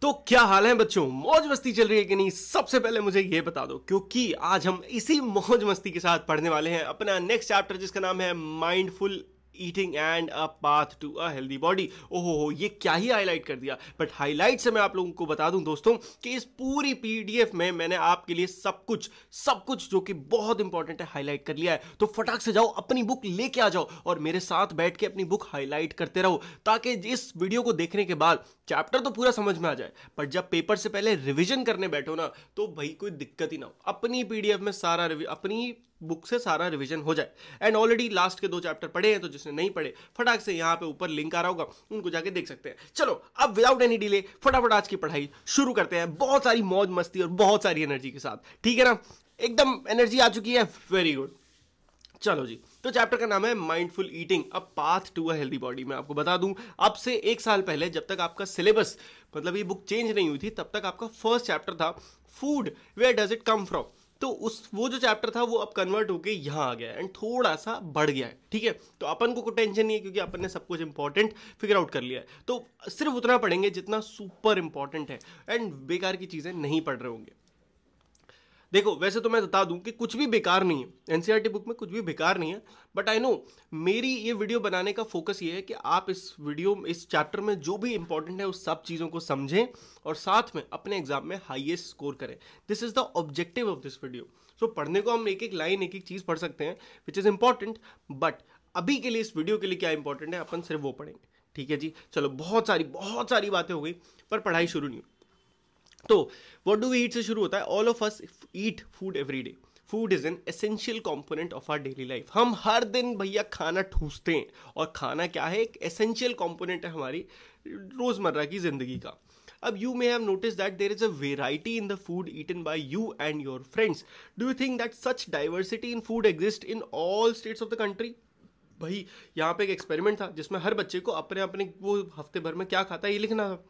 तो क्या हाल है बच्चों, मौज मस्ती चल रही है कि नहीं? सबसे पहले मुझे ये बता दो, क्योंकि आज हम इसी मौज मस्ती के साथ पढ़ने वाले हैं अपना नेक्स्ट चैप्टर जिसका नाम है mindful eating and a path to a healthy body. ओहो, ये क्या ही हाईलाइट कर दिया। बट हाईलाइट से मैं आप लोगों को बता दूं दोस्तों कि इस पूरी पीडीएफ में मैंने आपके लिए सब कुछ जो कि बहुत इंपॉर्टेंट है हाईलाइट कर लिया है। तो फटाक से जाओ, अपनी बुक लेके आ जाओ और मेरे साथ बैठ के अपनी बुक हाईलाइट करते रहो, ताकि इस वीडियो को देखने के बाद चैप्टर तो पूरा समझ में आ जाए, पर जब पेपर से पहले रिवीजन करने बैठो ना, तो भाई कोई दिक्कत ही ना हो, अपनी पीडीएफ में सारा अपनी बुक से सारा रिवीजन हो जाए। एंड ऑलरेडी लास्ट के 2 चैप्टर पढ़े हैं, तो जिसने नहीं पढ़े फटाक से यहां पे ऊपर लिंक आ रहा होगा, उनको जाके देख सकते हैं। चलो अब विदाउट एनी डिले फटाफट आज की पढ़ाई शुरू करते हैं, बहुत सारी मौज मस्ती और बहुत सारी एनर्जी के साथ। ठीक है ना? एकदम एनर्जी आ चुकी है, वेरी गुड। चलो जी, तो चैप्टर का नाम है mindful eating a path to a healthy body. मैं आपको बता दूं, अब से 1 साल पहले जब तक आपका सिलेबस मतलब ये बुक चेंज नहीं हुई थी, तब तक आपका फर्स्ट चैप्टर था food, where does it come from. तो वो जो चैप्टर था वो अब कन्वर्ट होके यहां आ गया है एंड थोड़ा सा बढ़ गया है। ठीक है, तो अपन को कोई टेंशन नहीं है, क्योंकि अपन ने सब कुछ इंपॉर्टेंट फिगर आउट कर लिया है। तो सिर्फ उतना पढ़ेंगे जितना सुपर इंपॉर्टेंट है, एंड बेकार की चीजें नहीं पढ़ रहे होंगे। देखो, वैसे तो मैं बता दूं कि कुछ भी बेकार नहीं है, एनसीईआरटी बुक में कुछ भी बेकार नहीं है, बट आई नो मेरी ये वीडियो बनाने का फोकस ये है कि आप इस चैप्टर में जो भी इंपॉर्टेंट है उस सब चीज़ों को समझें और साथ में अपने एग्जाम में हाईएस्ट स्कोर करें। This is the objective of this video. So पढ़ने को हम एक एक लाइन एक एक चीज़ पढ़ सकते हैं विच इज़ इंपॉर्टेंट, बट अभी के लिए इस वीडियो के लिए क्या इंपॉर्टेंट है अपन सिर्फ वो पढ़ेंगे। ठीक है जी, चलो बहुत सारी बातें हो गई, पर पढ़ाई शुरू नहीं हुई। तो व्हाट डू वी ईट से शुरू होता है। All of us eat food every day. Food is an essential component of our daily life. हम हर दिन भैया खाना ठूसते हैं, और खाना क्या है? एक एसेंशियल कंपोनेंट है हमारी रोजमर्रा की जिंदगी का। अब you may have notice that there is a variety in the food eaten by you and your friends. Do you think that such diversity in food exist in all states of the country? भाई यहाँ पे एक experiment था जिसमें हर बच्चे को अपने अपने वो हफ्ते भर में क्या खाता है ये लिखना था।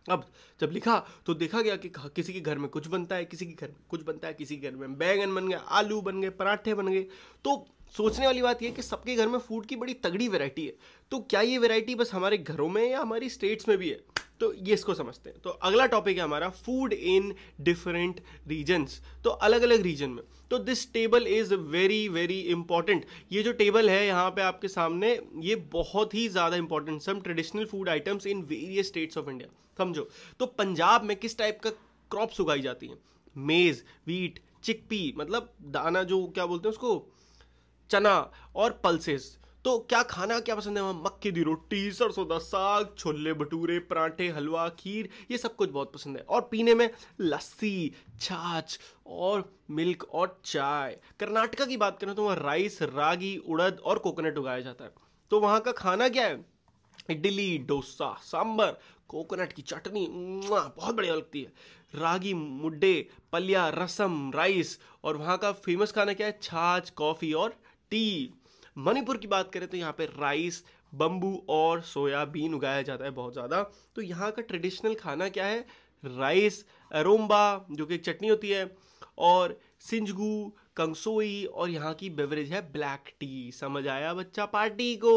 अब जब लिखा तो देखा गया कि किसी के घर में कुछ बनता है, किसी के घर में कुछ बनता है, किसी के घर में बैंगन बन गए, आलू बन गए, पराठे बन गए। तो सोचने वाली बात यह है कि सबके घर में फूड की बड़ी तगड़ी वैरायटी है। तो क्या ये वैरायटी बस हमारे घरों में या हमारी स्टेट्स में भी है? तो ये इसको समझते हैं। तो अगला टॉपिक है हमारा फूड इन डिफरेंट रीजन्स, तो अलग अलग रीजन में। तो this table is very important. ये जो टेबल है यहाँ पे आपके सामने, ये बहुत ही ज्यादा important. Some traditional food items in various states of India. समझो, तो पंजाब में किस टाइप का क्रॉप्स उगाई जाती हैं? मेज, व्हीट, चिकपी मतलब दाना, जो क्या बोलते हैं उसको, चना, और पल्सेस। तो क्या खाना क्या पसंद है वहां? मक्के दी रोटी, सरसों दा साग, छोले भटूरे, पराठे, हलवा, खीर, ये सब कुछ बहुत पसंद है। और पीने में लस्सी, छाछ और मिल्क और चाय। कर्नाटका की बात करें तो वहां राइस, रागी, उड़द और कोकोनट उगाया जाता है। तो वहां का खाना क्या है? इडली, डोसा, सांबर, कोकोनट की चटनी बहुत बढ़िया लगती है, रागी मुड्डे, पलिया, रसम, राइस। और वहां का फेमस खाना क्या है? छाछ, कॉफी और टी। मणिपुर की बात करें तो यहाँ पे राइस, बम्बू और सोयाबीन उगाया जाता है बहुत ज्यादा। तो यहाँ का ट्रेडिशनल खाना क्या है? राइस, अरोम्बा जो कि एक चटनी होती है, और सिंजगू, कंगसोई, और यहाँ की बेवरेज है ब्लैक टी। समझ आया बच्चा पार्टी को?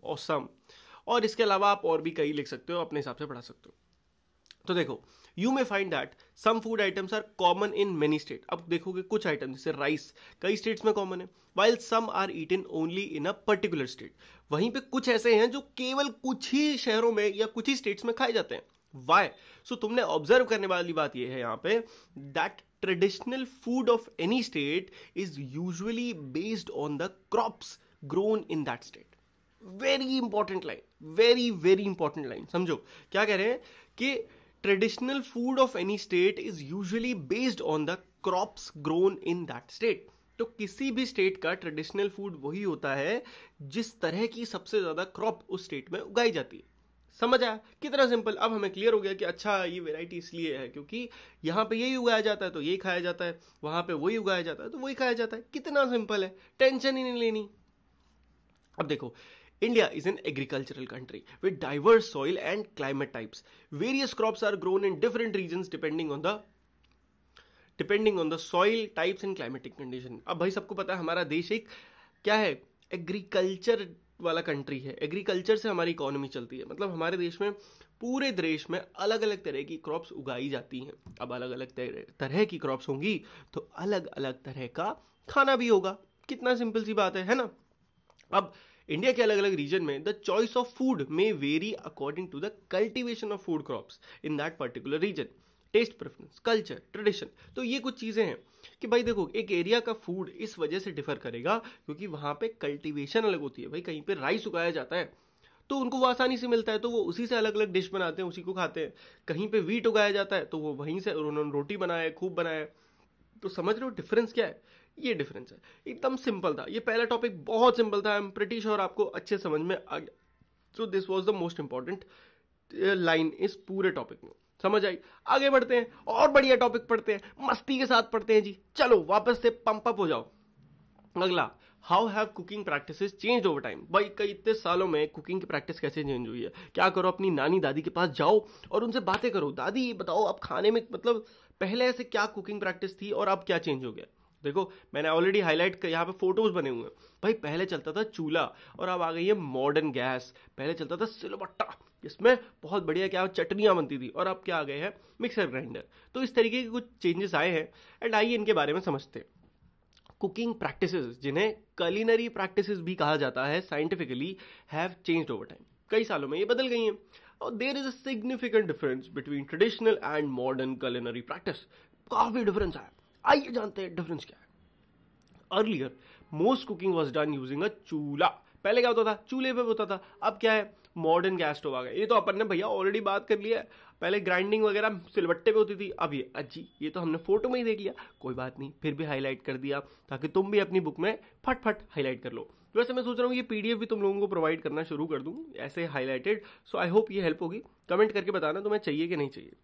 ऑसम। और इसके अलावा आप और भी कई लिख सकते हो, अपने हिसाब से पढ़ा सकते हो। तो देखो, you may find that some food items are common in many state. अब देखोगे कुछ आइटम जैसे राइस कई स्टेट्स में कॉमन है, while some are eaten only in a particular state. वहीं पे कुछ ऐसे हैं जो केवल कुछ ही शहरों में या कुछ ही स्टेट्स में खाए जाते हैं। वाई? सो तुमने ऑब्जर्व करने वाली बात यह है यहाँ पे, that traditional food of any state is usually based on the crops grown in that state. Very important line, very important line. समझो क्या कह रहे हैं कि traditional food of any state is usually based on the crops grown in that state. तो किसी भी state का ट्रेडिशनल फूड वही होता है जिस तरह की सबसे ज्यादा क्रॉप उस स्टेट में उगाई जाती है। समझ आया? कितना सिंपल। अब हमें क्लियर हो गया कि अच्छा ये वैरायटी इसलिए है क्योंकि यहां पे यही उगाया जाता है तो यही खाया जाता है, वहां पे वही उगाया जाता है तो वही खाया जाता है। कितना सिंपल है, टेंशन ही नहीं लेनी। अब देखो, India is an agricultural country with diverse soil and climate types. Various crops are grown in different regions depending on the soil types and climatic condition. अब भाई सबको पता है हमारा देश एक क्या है? एग्रीकल्चर वाला कंट्री है। एग्रीकल्चर से हमारी इकोनॉमी चलती है। मतलब हमारे देश में पूरे देश में अलग अलग तरह की क्रॉप्स उगाई जाती हैं। अब अलग अलग तरह की क्रॉप्स होंगी तो अलग अलग तरह का खाना भी होगा। कितना सिंपल सी बात है ना। अब इंडिया के अलग अलग रीजन में द चॉइस ऑफ फूड में vary according to the cultivation of food crops in that particular region, taste preference, culture, tradition. तो ये कुछ चीजें हैं कि भाई देखो, एक एरिया का फूड इस वजह से डिफर करेगा क्योंकि वहां पे कल्टीवेशन अलग होती है। भाई कहीं पे राइस उगाया जाता है तो उनको वो आसानी से मिलता है तो वो उसी से अलग अलग डिश बनाते हैं, उसी को खाते हैं। कहीं पे वीट उगाया जाता है तो वो वहीं से उन्होंने रोटी बनाया है, खूब बनाया है। तो समझ रहे हो डिफरेंस क्या है। ये डिफरेंस है, एकदम सिंपल था। ये पहला टॉपिक बहुत सिंपल था, आई एम प्रीटी श्योर आपको अच्छे समझ में आ गया। So this was the most important line इस पूरे टॉपिक में। समझ आई। आगे बढ़ते हैं और बढ़िया टॉपिक पढ़ते हैं, मस्ती के साथ पढ़ते हैं जी। चलो वापस से पंप अप हो जाओ। अगला, how have cooking practices change over time. भाई कई इतने सालों में कुकिंग की प्रैक्टिस कैसे चेंज हुई है। क्या करो, अपनी नानी दादी के पास जाओ और उनसे बातें करो, दादी ये बताओ अब खाने में मतलब पहले ऐसे क्या कुकिंग प्रैक्टिस थी और अब क्या चेंज हो गया। देखो मैंने ऑलरेडी हाईलाइट यहाँ पे फोटोज बने हुए हैं। भाई पहले चलता था चूल्हा और अब आ गई है मॉडर्न गैस। पहले चलता था सिलबट्टा, इसमें बहुत बढ़िया क्या चटनियां बनती थी, और अब क्या आ गए हैं, मिक्सर ग्राइंडर। तो इस तरीके के कुछ चेंजेस आए हैं एंड आइए इनके बारे में समझते हैं। कुकिंग प्रैक्टिसेस, जिन्हें कलिनरी प्रैक्टिसेस भी कहा जाता है scientifically, have changed over time. कई सालों में ये बदल गई हैं और there is a significant difference between traditional and modern culinary practice. काफी डिफरेंस है, आइए जानते हैं डिफरेंस क्या है। Earlier most cooking was done using a chulha. पहले क्या होता था, चूल्हे पे होता था। अब क्या है, मॉडर्न गैस स्टोव आ गए। ये तो अपन ने भैया ऑलरेडी बात कर लिया है। पहले ग्राइंडिंग वगैरह सिलबट्टे पे होती थी, अब ये अजी ये तो हमने फोटो में ही देख लिया। कोई बात नहीं, फिर भी हाईलाइट कर दिया ताकि तुम भी अपनी बुक में फट फट हाईलाइट कर लो। वैसे मैं सोच रहा हूँ ये पीडीएफ भी तुम लोगों को प्रोवाइड करना शुरू कर दूँ ऐसे हाईलाइटेड। सो आई होप ये हेल्प होगी। कमेंट करके बताना तुम्हें चाहिए कि नहीं चाहिए।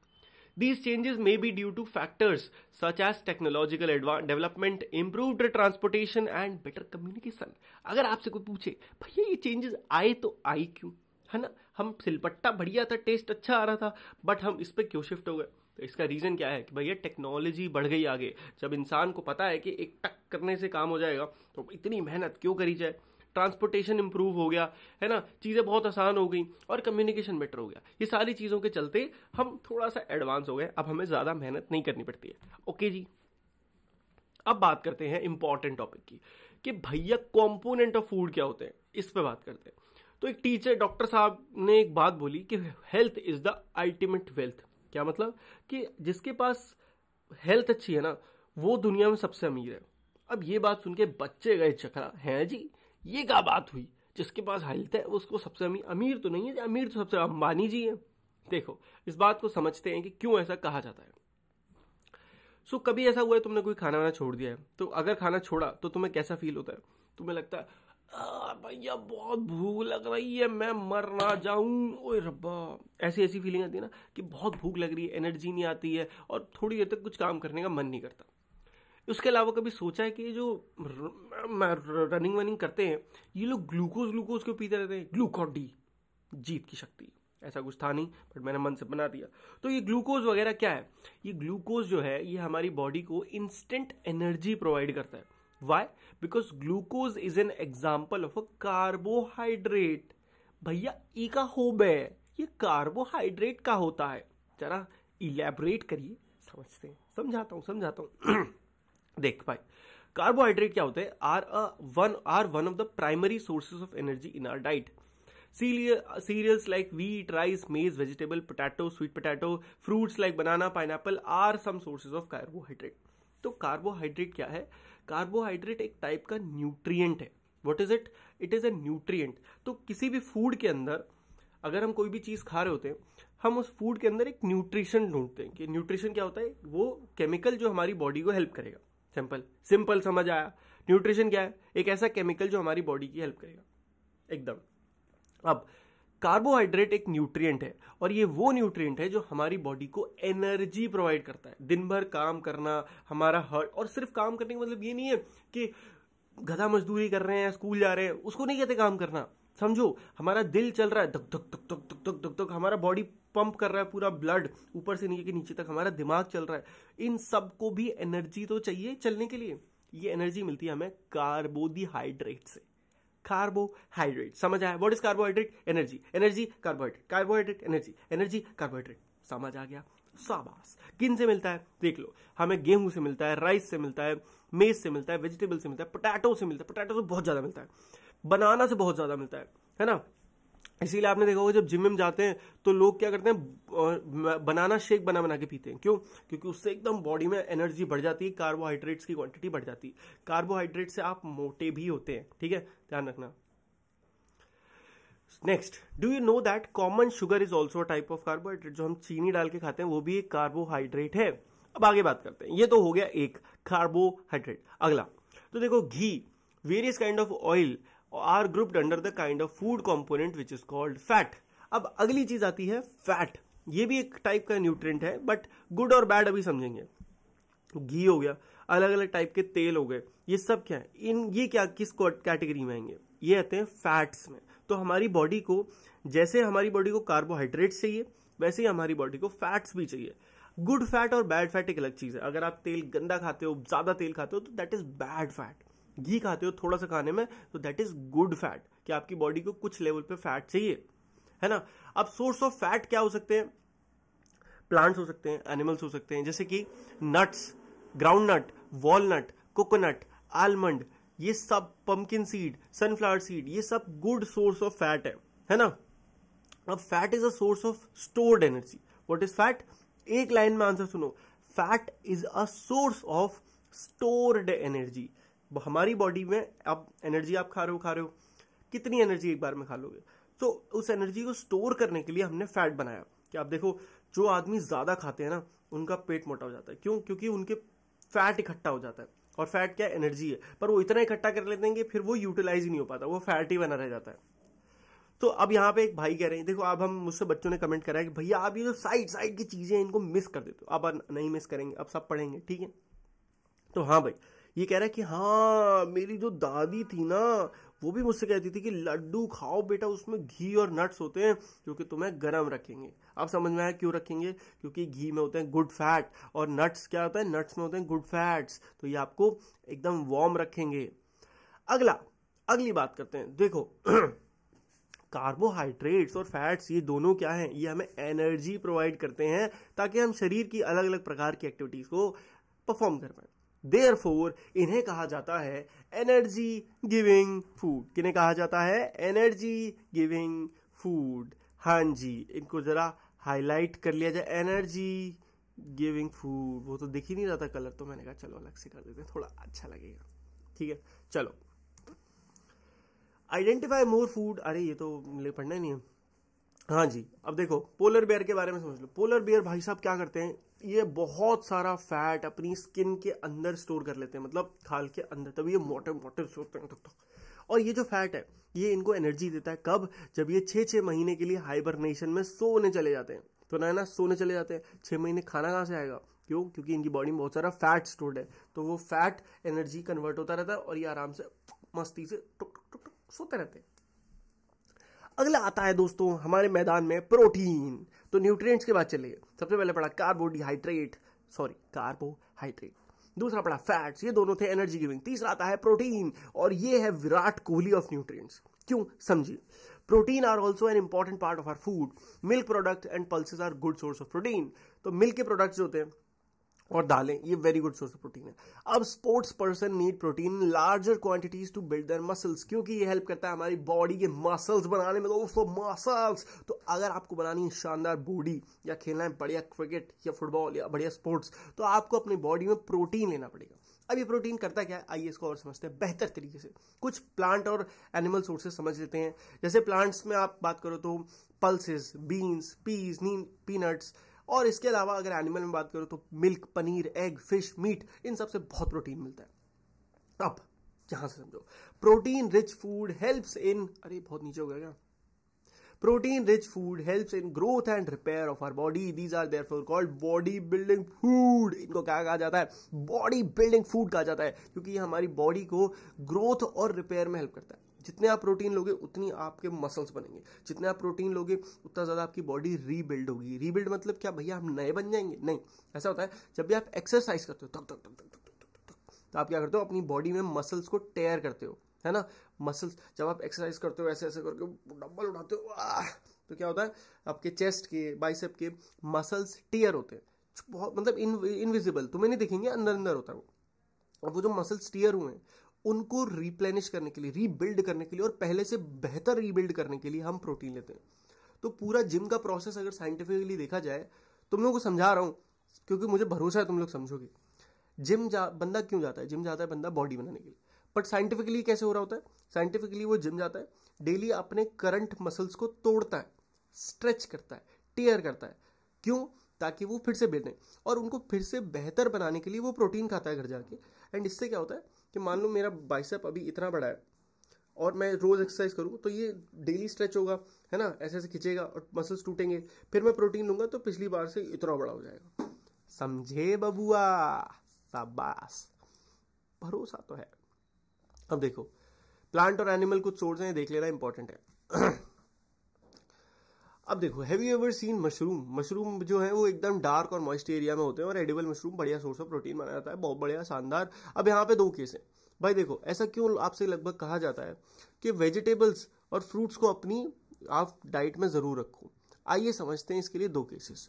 These changes may be due to factors such as technological development, improved transportation and better communication. अगर आपसे कोई पूछे भैया ये चेंजेस आए तो आए क्यों, है ना, हम सिलपट्टा बढ़िया था, टेस्ट अच्छा आ रहा था, बट हम इस पे क्यों शिफ्ट हो गए। तो इसका रीजन क्या है कि भैया टेक्नोलॉजी बढ़ गई आगे। जब इंसान को पता है कि एक टक करने से काम हो जाएगा तो इतनी मेहनत क्यों करी जाए। ट्रांसपोर्टेशन इंप्रूव हो गया, है ना, चीज़ें बहुत आसान हो गई और कम्युनिकेशन बेटर हो गया। ये सारी चीज़ों के चलते हम थोड़ा सा एडवांस हो गए, अब हमें ज़्यादा मेहनत नहीं करनी पड़ती है। ओके जी, अब बात करते हैं इंपॉर्टेंट टॉपिक की कि भैया कंपोनेंट ऑफ फूड क्या होते हैं, इस पे बात करते हैं। तो एक टीचर डॉक्टर साहब ने एक बात बोली कि health is the ultimate wealth. क्या मतलब कि जिसके पास हेल्थ अच्छी है ना वो दुनिया में सबसे अमीर है। अब ये बात सुन के बच्चे गए चकरा, हैं जी ये क्या बात हुई, जिसके पास हेल्थ है उसको सबसे अमीर तो नहीं है, अमीर तो सबसे अंबानी जी है। देखो इस बात को समझते हैं कि क्यों ऐसा कहा जाता है। सो कभी ऐसा हुआ है तुमने कोई खाना वाना छोड़ दिया है, तो अगर खाना छोड़ा तो तुम्हें कैसा फील होता है। तुम्हें लगता है भैया बहुत भूख लग रही है, मैं मर ना जाऊं, ओए रब्बा। ऐसी ऐसी फीलिंग आती है ना कि बहुत भूख लग रही है, एनर्जी नहीं आती है और थोड़ी देर तक कुछ काम करने का मन नहीं करता। उसके अलावा कभी सोचा है कि जो रनिंग वनिंग करते हैं ये लोग ग्लूकोज क्यों पीते रहते हैं। ग्लूकोन डी, जीत की शक्ति, ऐसा कुछ था नहीं बट मैंने मन से बना दिया। तो ये ग्लूकोज वगैरह क्या है, ये ग्लूकोज जो है ये हमारी बॉडी को इंस्टेंट एनर्जी प्रोवाइड करता है। Why, because glucose is an example of a carbohydrate. भैया ई का होब है, ये कार्बोहाइड्रेट का होता है, जरा इलेबोरेट करिए, समझते हैं, समझाता हूं देख भाई, कार्बोहाइड्रेट क्या होते हैं, are one of the primary sources of energy in our diet. Cereals like wheat, rice, maize, vegetable, potato, sweet potato, fruits like banana, pineapple are some sources of carbohydrate. तो कार्बोहाइड्रेट क्या है, carbohydrate एक type का nutrient है। What is it, it is a nutrient. तो किसी भी food के अंदर अगर हम कोई भी चीज खा रहे होते हैं, हम उस फूड के अंदर एक न्यूट्रिशन ढूंढते हैं कि न्यूट्रिशन क्या होता है, वो केमिकल जो हमारी बॉडी को हेल्प करेगा। सिंपल समझ आया। न्यूट्रिशन क्या है, एक ऐसा केमिकल जो हमारी बॉडी की हेल्प करेगा एकदम। अब कार्बोहाइड्रेट एक न्यूट्रिएंट है और ये वो न्यूट्रिएंट है जो हमारी बॉडी को एनर्जी प्रोवाइड करता है। दिन भर काम करना, हमारा हर्ट, और सिर्फ काम करने का मतलब ये नहीं है कि गधा मजदूरी कर रहे हैं, स्कूल जा रहे हैं, उसको नहीं कहते काम करना। समझो हमारा दिल चल रहा है, धक धक धक धक धक धक धक धक, हमारा बॉडी पंप कर रहा है पूरा ब्लड ऊपर से नीचे तक, हमारा दिमाग चल रहा है। इन सबको भी एनर्जी तो चाहिए चलने के लिए। ये एनर्जी मिलती है हमें कार्बोहाइड्रेट से। कार्बोहाइड्रेट। समझ आया? What is carbohydrate? Energy, energy carbohydrate, carbohydrate energy, energy carbohydrate. समझ आ गया? शाबाश। किन से मिलता है? देख लो, हमें गेहूं से मिलता है, राइस से मिलता है, मेज से मिलता है, वेजिटेबल से मिलता है, पोटैटो से मिलता है, पोटैटो से बहुत ज्यादा मिलता है, बनाना से बहुत ज्यादा मिलता है ना। इसीलिए आपने देखा होगा जब जिम में जाते हैं तो लोग क्या करते हैं, बनाना शेक बना के पीते हैं। क्यों? क्योंकि उससे एकदम बॉडी में एनर्जी बढ़ जाती है, कार्बोहाइड्रेट्स की क्वांटिटी बढ़ जाती है। कार्बोहाइड्रेट से आप मोटे भी होते हैं, ठीक है, ध्यान रखना। Next, do you know that common sugar is also a type of carbohydrate? जो हम चीनी डाल के खाते हैं वो भी एक कार्बोहाइड्रेट है। अब आगे बात करते हैं। ये तो हो गया एक कार्बोहाइड्रेट। अगला तो देखो, ghee, various kind of oil are grouped under the kind of food component which is called fat. अब अगली चीज आती है फैट। ये भी एक टाइप का न्यूट्रिएंट है, बट गुड और बैड अभी समझेंगे। घी हो गया, अलग अलग टाइप के तेल हो गए, ये सब क्या है? ये क्या किस कैटेगरी में आएंगे? ये आते हैं फैट्स में। तो हमारी बॉडी को, जैसे हमारी बॉडी को कार्बोहाइड्रेट्स चाहिए, वैसे ही हमारी बॉडी को फैट्स भी चाहिए। गुड फैट और बैड फैट एक अलग चीज है। अगर आप तेल गंदा खाते हो, ज्यादा तेल खाते हो, तो दैट इज बैड फैट। घी खाते हो थोड़ा सा खाने में, तो दैट इज गुड फैट, कि आपकी बॉडी को कुछ लेवल पे फैट चाहिए, है ना। अब सोर्स ऑफ फैट क्या हो सकते हैं? प्लांट्स हो सकते हैं, एनिमल्स हो सकते हैं, जैसे कि nuts, groundnut, walnut, coconut, almond, ये सब, पंपकिन सीड, सनफ्लावर सीड, ये सब गुड सोर्स ऑफ फैट है ना। अब fat is a source of stored energy. What is fat? एक लाइन में आंसर सुनो, fat is a source of stored energy. हमारी बॉडी में अब एनर्जी आप खा रहे हो, कितनी एनर्जी एक बार में खा लोगे? तो उस एनर्जी को स्टोर करने के लिए हमने फैट बनाया। कि आप देखो, जो आदमी ज्यादा खाते हैं ना, उनका पेट मोटा हो जाता है। क्यों? क्योंकि उनके फैट इकट्ठा हो जाता है, और फैट क्या? एनर्जी है, पर वो इतना इकट्ठा कर लेते हैं कि फिर वो यूटिलाइज ही नहीं हो पाता, वो फैट ही बना रह जाता है। तो अब यहाँ पे एक भाई कह रहे हैं, देखो अब हम, मुझसे बच्चों ने कमेंट करा है कि भैया आप ये जो साइड की चीजें इनको मिस कर देते हो। अब नहीं मिस करेंगे, अब सब पढ़ेंगे, ठीक है। तो हाँ भाई, ये कह रहा है कि हाँ, मेरी जो दादी थी ना, वो भी मुझसे कहती थी कि लड्डू खाओ बेटा, उसमें घी और नट्स होते हैं जो कि तुम्हें गर्म रखेंगे। अब समझ में आया क्यों रखेंगे? क्योंकि घी में होते हैं गुड फैट, और नट्स क्या होता है? नट्स में होते हैं गुड फैट्स, तो ये आपको एकदम वार्म रखेंगे। अगली बात करते हैं। देखो कार्बोहाइड्रेट्स और फैट्स, ये दोनों क्या हैं? ये हमें एनर्जी प्रोवाइड करते हैं, ताकि हम शरीर की अलग अलग प्रकार की एक्टिविटीज को परफॉर्म कर पाए। देयरफॉर इन्हें कहा जाता है एनर्जी गिविंग फूड। किन्हें कहा जाता है? Energy giving food. हाँ जी, इनको जरा हाईलाइट कर लिया जाए, एनर्जी गिविंग फूड। वो तो दिख ही नहीं रहा था कलर, तो मैंने कहा चलो अलग से कर देते हैं, थोड़ा अच्छा लगेगा, ठीक है। चलो, आइडेंटिफाई मोर फूड। अरे ये तो पढ़ना ही नहीं है। हाँ जी, अब देखो पोलर बेयर के बारे में समझ लो। पोलर बेयर भाई साहब क्या करते हैं? ये बहुत सारा फैट अपनी स्किन के अंदर स्टोर कर लेते हैं, मतलब खाल के अंदर, तभी ये मोटे मोटे से होते हैं। और ये जो फैट है, ये इनको एनर्जी देता है। कब? जब ये 6-6 महीने के लिए हाइबरनेशन में सोने चले जाते हैं। तो ना सोने चले जाते हैं, 6 महीने खाना कहाँ से आएगा? क्यों? क्योंकि इनकी बॉडी में बहुत सारा फैट स्टोर्ड है, तो वो फैट एनर्जी कन्वर्ट होता रहता है, और ये आराम से मस्ती से टुक टुक टुक सोते रहते हैं। अगला आता है दोस्तों हमारे मैदान में प्रोटीन। तो न्यूट्रिएंट्स के बाद चलिए। सबसे पहले पढ़ा कार्बोहाइड्रेट, दूसरा पढ़ा फैट्स, ये दोनों थे एनर्जी गिविंग। तीसरा आता है प्रोटीन, और ये है विराट कोहली ऑफ न्यूट्रिएंट्स। क्यों? समझिए। Protein are also an important part of our food. Milk product and pulses are good source of protein. तो मिल्क के प्रोडक्ट्स होते हैं और दालें, ये very good source of protein है। अब sports person need protein in larger quantities to build their muscles, क्योंकि ये हेल्प करता है हमारी बॉडी के मसल्स बनाने में। दोस्तों मसल्स, तो अगर आपको बनानी है शानदार बॉडी, या खेलना है बढ़िया क्रिकेट या फुटबॉल या बढ़िया स्पोर्ट्स, तो आपको अपनी बॉडी में प्रोटीन लेना पड़ेगा। अब ये प्रोटीन करता क्या है, आइए इसको और समझते हैं बेहतर तरीके से। कुछ प्लांट और एनिमल सोर्सेज समझ लेते हैं। जैसे प्लांट्स में आप बात करो तो पल्सेस, बीन्स, पीज, पीनट्स, और इसके अलावा अगर एनिमल में बात करो तो milk, paneer, egg, fish, meat, इन सबसे बहुत प्रोटीन मिलता है। अब यहां से समझो, protein rich food helps in, अरे बहुत नीचे हो गया क्या? Protein rich food helps in growth and repair of our body. These are therefore called body building food. इनको क्या कहा जाता है? बॉडी बिल्डिंग फूड कहा जाता है, क्योंकि ये हमारी बॉडी को ग्रोथ और रिपेयर में हेल्प करता है। जितने आप प्रोटीन लोगे उतनी आपके मसल्स बनेंगे, जितने आप प्रोटीन लोगे उतना ज्यादा आपकी बॉडी रीबिल्ड होगी। रीबिल्ड मतलब क्या भैया, हम नए बन जाएंगे? नहीं, ऐसा होता है जब भी आप एक्सरसाइज करते हो तक तक तक तक तक तक तक, तो आप क्या करते हो? अपनी बॉडी में मसल्स को टेयर करते हो, है ना। मसल्स, जब आप एक्सरसाइज करते हो ऐसे ऐसे करके डंबल उठाते हो, तो क्या होता है, आपके चेस्ट के, बाइसेप के मसल्स टीयर होते हैं, बहुत मतलब इनविजिबल, तुम्हें नहीं दिखेंगे, अंदर अंदर होता है वो। और वो जो मसल्स टीयर हुए हैं उनको रिप्लेनिश करने के लिए, रीबिल्ड करने के लिए और पहले से बेहतर रीबिल्ड करने के लिए हम प्रोटीन लेते हैं। तो पूरा जिम का प्रोसेस अगर साइंटिफिकली देखा जाए, तुम लोगों को समझा रहा हूं क्योंकि मुझे भरोसा है तुम लोग समझोगे। बंदा क्यों जाता है जिम? जाता है बंदा बॉडी बनाने के लिए। बट साइंटिफिकली कैसे हो रहा होता है? साइंटिफिकली वो जिम जाता है, डेली अपने करंट मसल्स को तोड़ता है, स्ट्रेच करता है, टीयर करता है। क्यों? ताकि वो फिर से बने, और उनको फिर से बेहतर बनाने के लिए वो प्रोटीन खाता है घर जाके। एंड इससे क्या होता है कि मान लो मेरा बाइसेप अभी इतना बड़ा है और मैं रोज एक्सरसाइज करूँ तो ये डेली स्ट्रेच होगा, है ना, ऐसे ऐसे खिंचेगा और मसल्स टूटेंगे। फिर मैं प्रोटीन लूंगा तो पिछली बार से इतना बड़ा हो जाएगा। समझे बबुआ? शाबाश, भरोसा तो है। अब देखो, प्लांट और एनिमल कुछ सोर्स हैं, देख लेना इंपॉर्टेंट है। अब देखो, have you ever seen mushroom? Mushroom जो है वो एकदम डार्क और मॉइस्ट एरिया में होते हैं, और एडिबल मशरूम बढ़िया सोर्स ऑफ प्रोटीन माना जाता है, बहुत बढ़िया, शानदार। अब यहाँ पे दो केस हैं भाई। देखो, ऐसा क्यों आपसे लगभग कहा जाता है कि वेजिटेबल्स और फ्रूट्स को अपनी आप डाइट में जरूर रखो? आइए समझते हैं इसके लिए दो केसेस।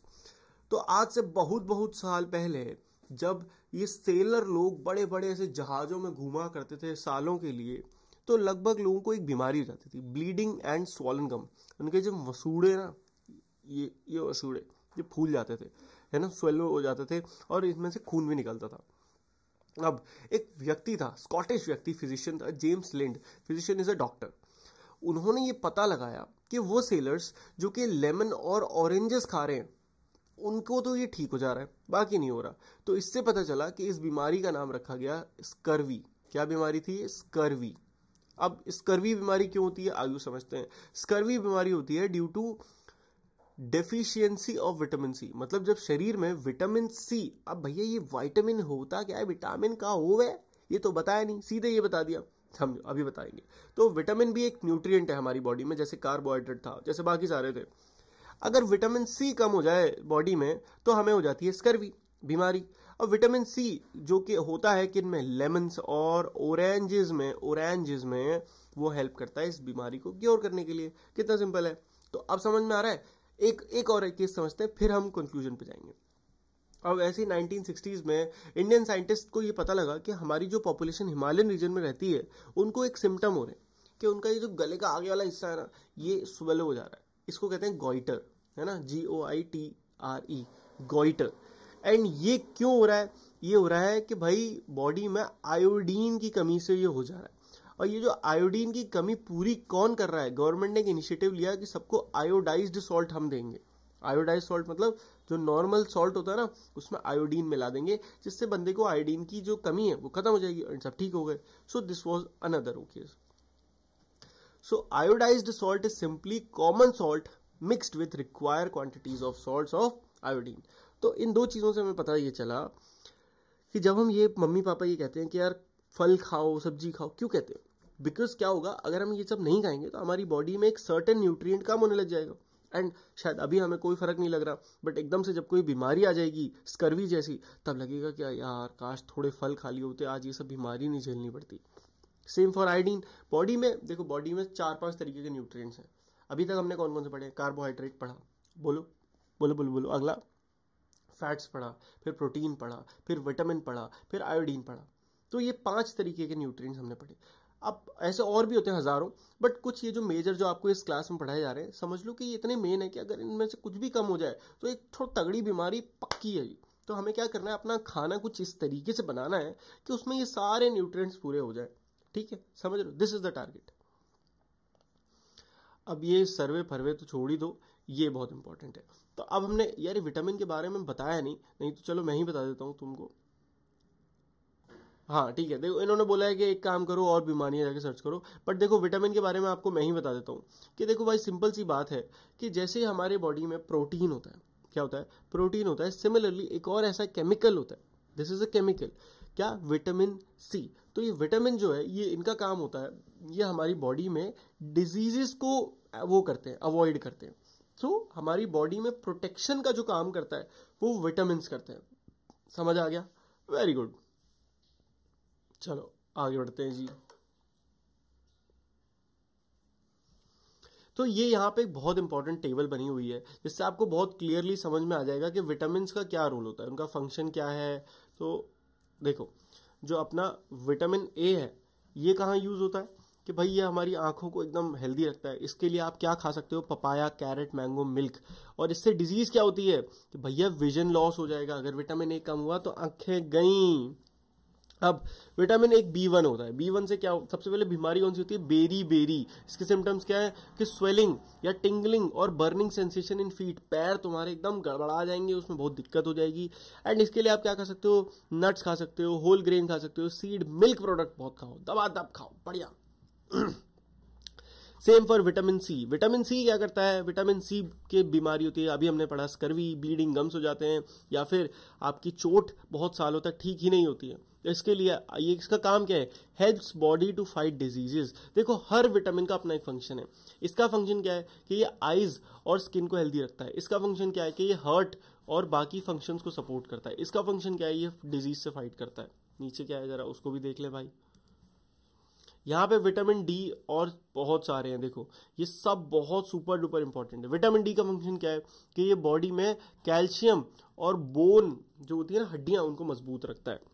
तो आज से बहुत बहुत साल पहले जब ये सेलर लोग बड़े बड़े ऐसे जहाजों में घूमा करते थे सालों के लिए, तो लगभग लोगों को एक बीमारी हो जाती थी, ब्लीडिंग एंड स्वॉलन गम। उनके जो मसूड़े ना, ये मसूड़े ये फूल जाते थे, है ना, स्वेलो हो जाते थे, और इसमें से खून भी निकलता था। अब एक व्यक्ति था, स्कॉटिश व्यक्ति, फिजिशियन था, James Lind. Physician is a doctor. उन्होंने ये पता लगाया कि वो सेलर्स जो कि लेमन और ऑरेंजेस खा रहे हैं उनको तो ये ठीक हो जा रहा है, बाकी नहीं हो रहा। तो इससे पता चला कि इस बीमारी का नाम रखा गया स्कर्वी। क्या बीमारी थी? स्कर्वी। अब स्कर्वी बीमारी क्यों होती है आयु समझते हैं। स्कर्वी बीमारी होती है due to deficiency of vitamin C. मतलब जब शरीर में विटामिन सी, अब भैया ये विटामिन होता क्या है, विटामिन का होवे, ये तो बताया नहीं, सीधे ये बता दिया, हम अभी बताएंगे। तो विटामिन भी एक न्यूट्रिएंट है हमारी बॉडी में, जैसे कार्बोहाइड्रेट था, जैसे बाकी सारे थे। अगर विटामिन सी कम हो जाए बॉडी में तो हमें हो जाती है स्कर्वी बीमारी। अब विटामिन सी जो कि होता है किन में, लेमन्स और ऑरेंजेस में वो हेल्प करता है इस बीमारी को क्योर करने के लिए। कितना सिंपल है। तो अब समझ में आ रहा है। एक और एक केस समझते हैं, फिर हम कंक्लूजन पे जाएंगे। अब ऐसे 1960s में इंडियन साइंटिस्ट को ये पता लगा कि हमारी जो पॉपुलेशन हिमालयन रीजन में रहती है उनको एक सिम्टम हो रहे हैं कि उनका ये जो गले का आगे वाला हिस्सा है ना, ये स्वेलो हो जा रहा है। इसको कहते हैं गॉइटर, है ना, GOITRE, गॉइटर। एंड ये क्यों हो रहा है? ये हो रहा है कि भाई बॉडी में आयोडीन की कमी से ये हो जा रहा है। और ये जो आयोडीन की कमी पूरी कौन कर रहा है? गवर्नमेंट ने एक इनिशिएटिव लिया कि सबको आयोडाइज्ड सॉल्ट हम देंगे। आयोडाइज्ड सॉल्ट मतलब जो नॉर्मल सॉल्ट होता है ना, उसमें आयोडीन मिला देंगे, जिससे बंदे को आयोडीन की जो कमी है वो खत्म हो जाएगी और सब ठीक हो गए। So this was another case. So iodized salt is simply common salt mixed with required quantities of salts of iodine. तो इन दो चीजों से हमें पता ये चला कि जब हम ये मम्मी पापा ये कहते हैं कि यार फल खाओ, सब्जी खाओ, क्यों कहते हैं? बिकॉज क्या होगा, अगर हम ये सब नहीं खाएंगे तो हमारी बॉडी में एक सर्टेन न्यूट्रिएंट कम होने लग जाएगा। एंड शायद अभी हमें कोई फर्क नहीं लग रहा, बट एकदम से जब कोई बीमारी आ जाएगी स्कर्वी जैसी, तब लगेगा कि यार काश थोड़े फल खा लिए होते, आज ये सब बीमारी नहीं झेलनी पड़ती। Same for iodine. बॉडी में देखो, बॉडी में 4-5 तरीके के न्यूट्रिएंट्स हैं। अभी तक हमने कौन कौन से पढ़े? कार्बोहाइड्रेट पढ़ा, बोलो बोलो बोलो बोलो, अगला फैट्स पढ़ा, फिर प्रोटीन पढ़ा, फिर विटामिन पढ़ा, फिर आयोडीन पढ़ा। तो ये 5 तरीके के न्यूट्रिएंट्स हमने पढ़े। अब ऐसे और भी होते हैं हजारों, बट कुछ ये जो मेजर जो आपको इस क्लास में पढ़ाए जा रहे हैं, समझ लो कि ये इतने मेन है कि अगर इनमें से कुछ भी कम हो जाए तो एक थोड़ी तगड़ी बीमारी पक्की है। तो हमें क्या करना है, अपना खाना कुछ इस तरीके से बनाना है कि उसमें ये सारे न्यूट्रिएंट्स पूरे हो जाए। ठीक है, समझ लो, दिस इज द टारगेट। अब ये सर्वे फरवे तो छोड़ ही दो, ये बहुत इंपॉर्टेंट है। तो अब हमने यार विटामिन के बारे में बताया नहीं तो चलो मैं ही बता देता हूं तुमको। हाँ ठीक है, देखो इन्होंने बोला है कि एक काम करो और बीमारियां जाके सर्च करो, बट देखो विटामिन के बारे में आपको मैं ही बता देता हूँ कि देखो भाई सिंपल सी बात है कि जैसे हमारे बॉडी में प्रोटीन होता है, क्या होता है? प्रोटीन होता है। सिमिलरली एक और ऐसा केमिकल होता है, दिस इज अ केमिकल, क्या? Vitamin C. तो ये विटामिन जो है, ये इनका काम होता है, ये हमारी बॉडी में डिजीजेस को वो करते हैं, अवॉइड करते हैं। सो हमारी बॉडी में प्रोटेक्शन का जो काम करता है वो विटामिन करते हैं। समझ आ गया? Very good. चलो आगे बढ़ते हैं जी। तो ये यहाँ पे एक बहुत इंपॉर्टेंट टेबल बनी हुई है जिससे आपको बहुत क्लियरली समझ में आ जाएगा कि विटामिन का क्या रोल होता है, उनका फंक्शन क्या है। तो देखो, जो अपना विटामिन ए है ये कहाँ यूज होता है कि भाई ये हमारी आंखों को एकदम हेल्दी रखता है। इसके लिए आप क्या खा सकते हो, पपाया, कैरेट, मैंगो, मिल्क। और इससे डिजीज क्या होती है कि भैया विजन लॉस हो जाएगा, अगर विटामिन ए कम हुआ तो आंखें गई। अब विटामिन एक B1 होता है, B1 से क्या सबसे पहले बीमारी कौन सी होती है, बेरी बेरी। इसके सिम्टम्स क्या है कि स्वेलिंग या टिंगलिंग और बर्निंग सेंसेशन इन फीट, पैर तुम्हारे एकदम गड़बड़ा जाएंगे, उसमें बहुत दिक्कत हो जाएगी। एंड इसके लिए आप क्या खा सकते हो, नट्स खा सकते हो, होल ग्रेन खा सकते हो, सीड, मिल्क प्रोडक्ट बहुत खाओ, दबा दब खाओ, बढ़िया। Same for vitamin C. Vitamin C क्या करता है, विटामिन सी की बीमारी होती है, अभी हमने पढ़ा, स्कर्वी, ब्लीडिंग गम्स हो जाते हैं, या फिर आपकी चोट बहुत सालों तक ठीक ही नहीं होती है। तो इसके लिए ये इसका काम क्या है, helps body to fight diseases. देखो हर विटामिन का अपना एक फंक्शन है। इसका फंक्शन क्या है कि ये आईज और स्किन को हेल्दी रखता है। इसका फंक्शन क्या है कि ये हार्ट और बाकी फंक्शंस को सपोर्ट करता है। इसका फंक्शन क्या है, ये डिजीज से फाइट करता है। नीचे क्या है जरा उसको भी देख ले भाई। यहाँ पे विटामिन डी और बहुत सारे हैं, देखो ये सब बहुत सुपर डुपर इंपॉर्टेंट है। विटामिन डी का फंक्शन क्या है कि ये बॉडी में कैल्शियम और बोन जो होती है ना, हड्डियां, उनको मजबूत रखता है।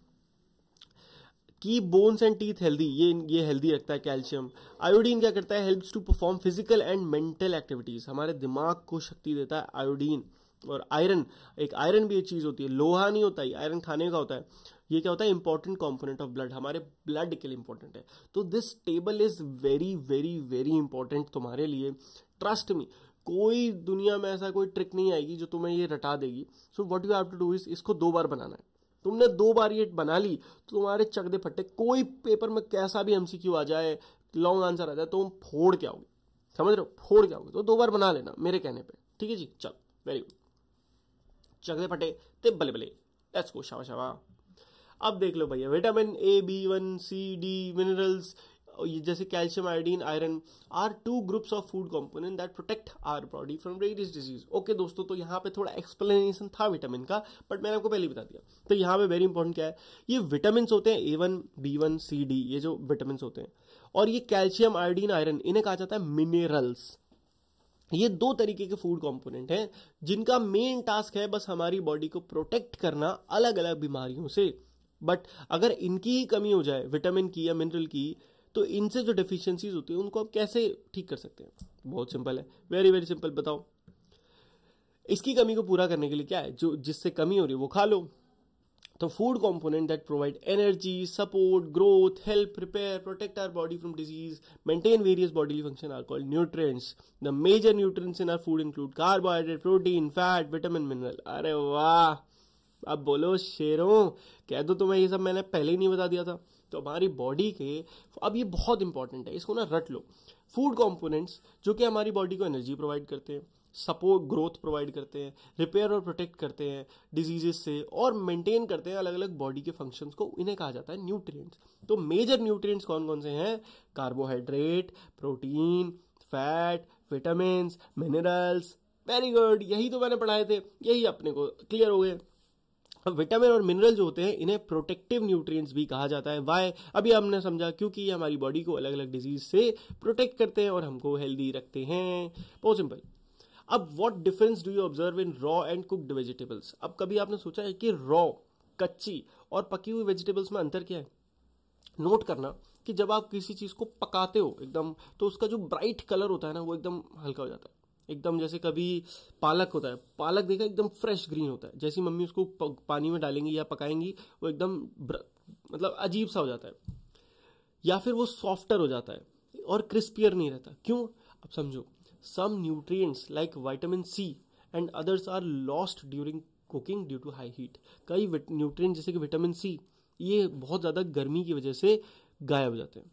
की बोन्स एंड टीथ हेल्दी, ये हेल्दी रखता है कैल्शियम। आयोडीन क्या करता है, helps to perform physical and mental activities, हमारे दिमाग को शक्ति देता है आयोडीन। और आयरन, एक आयरन भी एक चीज होती है, लोहा नहीं होता है, आयरन खाने का होता है। ये क्या होता है, इंपॉर्टेंट कंपोनेंट ऑफ ब्लड, हमारे ब्लड के लिए इंपॉर्टेंट है। तो this table is very very very important तुम्हारे लिए, ट्रस्ट मी। कोई दुनिया में ऐसा कोई ट्रिक नहीं आएगी जो तुम्हें ये रटा देगी। So what you have to do is, इसको 2 बार बनाना है। तुमने 2 बार ये बना ली तो तुम्हारे चकदे फट्टे, कोई पेपर में कैसा भी MCQ आ जाए, लॉन्ग आंसर आ जाए, तो तुम फोड़ के आओगे, समझ रहे हो, फोड़ के आओगे। तो 2 बार बना लेना मेरे कहने पे, ठीक है जी। चल वेरी गुड, चकदे फटे ते बले बले, लेट्स गो, शाबाश शाबाश। अब देख लो भैया, vitamin A, B1, C, D, minerals जैसे calcium, iodine, iron are 2 groups of food component that protect our body from various disease. Okay दोस्तों, तो यहाँ पे थोड़ा एक्सप्लेनेशन था विटामिन का, बट मैंने आपको पहले ही बता दिया। तो यहाँ पे वेरी इंपॉर्टेंट क्या है, ये विटामिन होते हैं A1, B1, C, D, ये जो विटामिन होते हैं। और ये कैल्शियम, आयोडीन, आयरन, इन्हें कहा जाता है मिनरल्स। ये 2 तरीके के फूड कंपोनेंट हैं जिनका मेन टास्क है बस हमारी बॉडी को प्रोटेक्ट करना अलग अलग बीमारियों से। बट अगर इनकी ही कमी हो जाए, विटामिन की या मिनरल की, तो इनसे जो डेफिशिएंसीज होती है उनको आप कैसे ठीक कर सकते हैं। बहुत सिंपल है, वेरी वेरी सिंपल। बताओ इसकी कमी को पूरा करने के लिए क्या है, जो जिससे कमी हो रही है वो खा लो। तो food component that provide energy, support, growth, help, repair, protect our body from disease, maintain various bodily function are called nutrients. The major nutrients in our food include carbohydrate, protein, fat, vitamin, mineral. अरे वाह, अब बोलो शेरों, कह दो तुम्हें ये सब मैंने पहले ही नहीं बता दिया था। तो हमारी बॉडी के, अब ये बहुत इंपॉर्टेंट है, इसको ना रट लो। फूड कंपोनेंट्स जो कि हमारी बॉडी को एनर्जी प्रोवाइड करते हैं, सपोर्ट, ग्रोथ प्रोवाइड करते हैं, रिपेयर और प्रोटेक्ट करते हैं डिजीजेस से, और मेंटेन करते हैं अलग अलग बॉडी के फंक्शंस को, इन्हें कहा जाता है न्यूट्रिएंट्स। तो मेजर न्यूट्रिएंट्स कौन कौन से हैं, carbohydrate, protein, fat, vitamin, minerals. Very good, यही तो मैंने पढ़ाए थे, यही अपने को क्लियर हो गए। अब विटामिन और मिनरल जो होते हैं इन्हें प्रोटेक्टिव न्यूट्रिएंट्स भी कहा जाता है। वाई, अभी हमने समझा, क्योंकि ये हमारी बॉडी को अलग अलग डिजीज से प्रोटेक्ट करते हैं और हमको हेल्दी रखते हैं। बहुत सिंपल। अब what difference do you observe in raw and cooked vegetables. अब कभी आपने सोचा है कि रॉ, कच्ची और पकी हुई वेजिटेबल्स में अंतर क्या है। नोट करना कि जब आप किसी चीज को पकाते हो एकदम, तो उसका जो ब्राइट कलर होता है ना, वो एकदम हल्का हो जाता है। एकदम जैसे कभी पालक होता है, पालक देखा एकदम फ्रेश ग्रीन होता है, जैसी मम्मी उसको पानी में डालेंगी या पकाएंगी वो एकदम मतलब अजीब सा हो जाता है, या फिर वो सॉफ्टर हो जाता है और क्रिस्पियर नहीं रहता। क्यों, अब समझो। Some nutrients like vitamin C and others are lost during cooking due to high heat. कई न्यूट्रिएंट जैसे कि विटामिन C, ये बहुत ज्यादा गर्मी की वजह से गायब हो जाते हैं।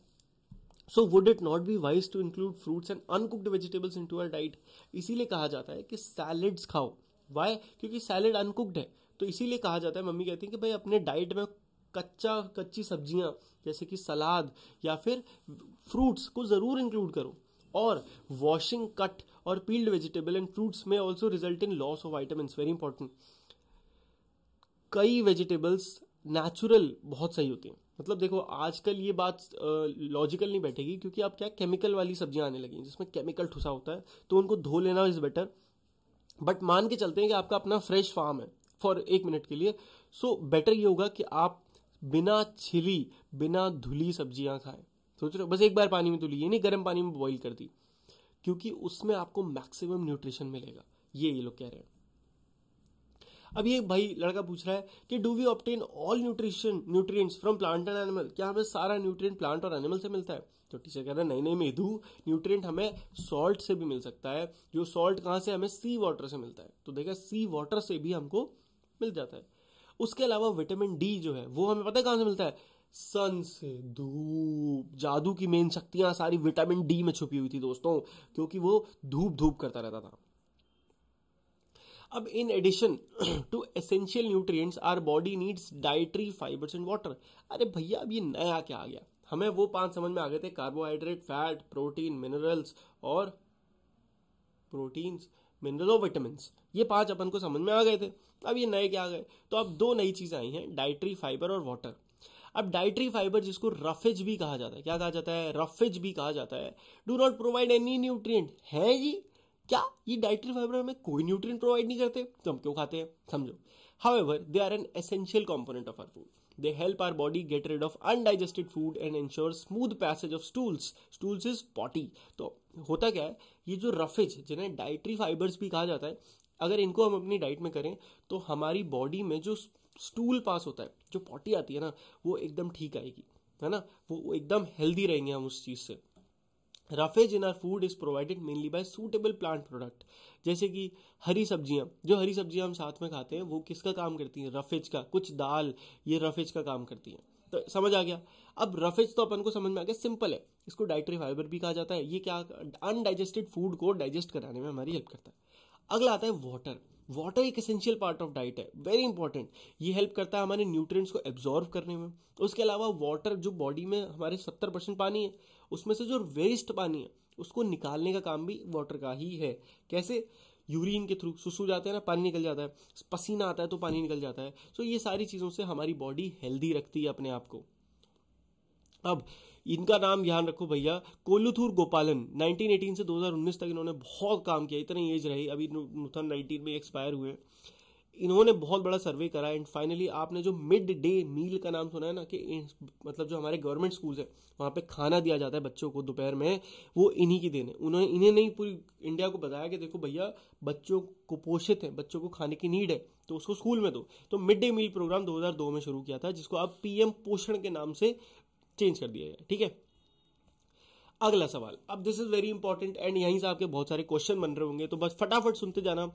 So would it not be wise to include fruits and uncooked vegetables into our diet. इसीलिए कहा जाता है कि सैलेड्स खाओ। वाई, क्योंकि सैलेड अनकुक्ड है, तो इसीलिए कहा जाता है, मम्मी कहती है कि भाई अपने डाइट में कच्ची सब्जियां जैसे कि सलाद या फिर फ्रूट्स को जरूर इंक्लूड करो। और वॉशिंग कट और पील्ड वेजिटेबल एंड फ्रूट्स में also result in loss of vitamin, very important. कई वेजिटेबल्स नेचुरल बहुत सही होती हैं, मतलब देखो आजकल ये बात लॉजिकल नहीं बैठेगी, क्योंकि अब क्या केमिकल वाली सब्जियां आने लगी हैं जिसमें केमिकल ठुसा होता है, तो उनको धो लेना इज बेटर। बट मान के चलते हैं कि आपका अपना फ्रेश फार्म है फॉर 1 मिनट के लिए, सो बेटर ये होगा कि आप बिना छिली बिना धुली सब्जियां खाएं। सोच रहे हो, बस एक बार पानी में धुली, ये नहीं गर्म पानी में बॉईल कर दी, क्योंकि उसमें आपको मैक्सिमम न्यूट्रिशन मिलेगा, ये लोग कह रहे हैं। अब ये भाई लड़का पूछ रहा है कि do we obtain all nutrients from plant and animal, क्या हमें सारा न्यूट्रिएंट प्लांट और एनिमल से मिलता है? तो टीचर कह रहा है नहीं नहीं मेधु, न्यूट्रिएंट हमें सॉल्ट से भी मिल सकता है। जो सॉल्ट कहाँ से? हमें सी वाटर से मिलता है। तो देखा, सी वाटर से भी हमको मिल जाता है। उसके अलावा विटामिन डी जो है वो हमें पता है कहाँ से मिलता है? सन से, धूप। जादू की मेन शक्तियां सारी विटामिन डी में छुपी हुई थी दोस्तों, क्योंकि वो धूप धूप करता रहता था। अब in addition to essential nutrients our body needs dietary fibres and water. अरे भैया अब ये नया क्या आ गया? हमें वो 5 समझ में आ गए थे, कार्बोहाइड्रेट, फैट, प्रोटीन, मिनरल्स और विटामिन। ये 5 अपन को समझ में आ गए थे। अब ये नए क्या आ गए? तो अब 2 नई चीजें आई हैं, डाइटरी फाइबर और वाटर। अब डाइटरी फाइबर जिसको रफेज भी कहा जाता है, क्या कहा जाता है? रफेज भी कहा जाता है। Do not provide any nutrient. है जी, क्या ये डाइटरी फाइबर हमें कोई न्यूट्रिएंट प्रोवाइड नहीं करते? तो हम क्यों खाते हैं? समझो। However they are an essential component of our food. They help our body get rid of undigested food and ensure smooth passage of stools. Stools is potty. तो होता क्या है, ये जो रफेज जिन्हें डाइटरी फाइबर्स भी कहा जाता है, अगर इनको हम अपनी डाइट में करें तो हमारी बॉडी में जो स्टूल पास होता है, जो पॉटी आती है ना, वो एकदम ठीक आएगी, है ना, वो एकदम हेल्दी रहेंगे हम उस चीज से। Roughage in are food is provided mainly by suitable plant product. जैसे कि हरी सब्जियां हम साथ में खाते हैं, वो किसका काम करती हैं? रफेज का। कुछ दाल ये रफेज का काम करती हैं। तो समझ आ गया। अब रफेज तो अपन को समझ में आ गया, सिंपल है। इसको डाइटरी फाइबर भी कहा जाता है। ये क्या, अनडाइजेस्टेड फूड को डाइजेस्ट कराने में हमारी हेल्प करता है। अगला आता है वाटर। वाटर एक एसेंशियल पार्ट ऑफ डाइट है, वेरी इंपॉर्टेंट। ये हेल्प करता है हमारे न्यूट्रिएंट्स को एब्जॉर्व करने में। उसके अलावा वाटर, जो बॉडी में हमारे 70% पानी है, उसमें से जो वेस्ट पानी है उसको निकालने का काम भी वाटर का ही है। कैसे? यूरिन के थ्रू, सुसु जाते हैं ना, पानी निकल जाता है, पसीना आता है तो पानी निकल जाता है। सो ये सारी चीजों से हमारी बॉडी हेल्दी रखती है अपने आप को। अब इनका नाम ध्यान रखो भैया, कोलुथुर गोपालन। 1918 से 2019 तक इन्होंने बहुत काम किया। इतनी एज रही, अभी 2019 में एक्सपायर हुए। इन्होंने बहुत बड़ा सर्वे करा एंड फाइनली आपने जो मिड डे मील का नाम सुना है ना, कि मतलब जो हमारे गवर्नमेंट स्कूल्स है वहां पे खाना दिया जाता है बच्चों को दोपहर में, वो इन्हीं की देन है। उन्होंने इन्हें नहीं पूरी इंडिया को बताया कि देखो भैया बच्चों कुपोषित है, बच्चों को खाने की नीड है, तो उसको स्कूल में दो। तो मिड डे मील प्रोग्राम 2002 में शुरू किया था, जिसको अब पीएम पोषण के नाम से चेंज कर दिया जाए। ठीक है, अगला सवाल। अब this is very important and यहीं से आपके बहुत सारे क्वेश्चन बन रहे होंगे, तो बस फटाफट सुनते जाना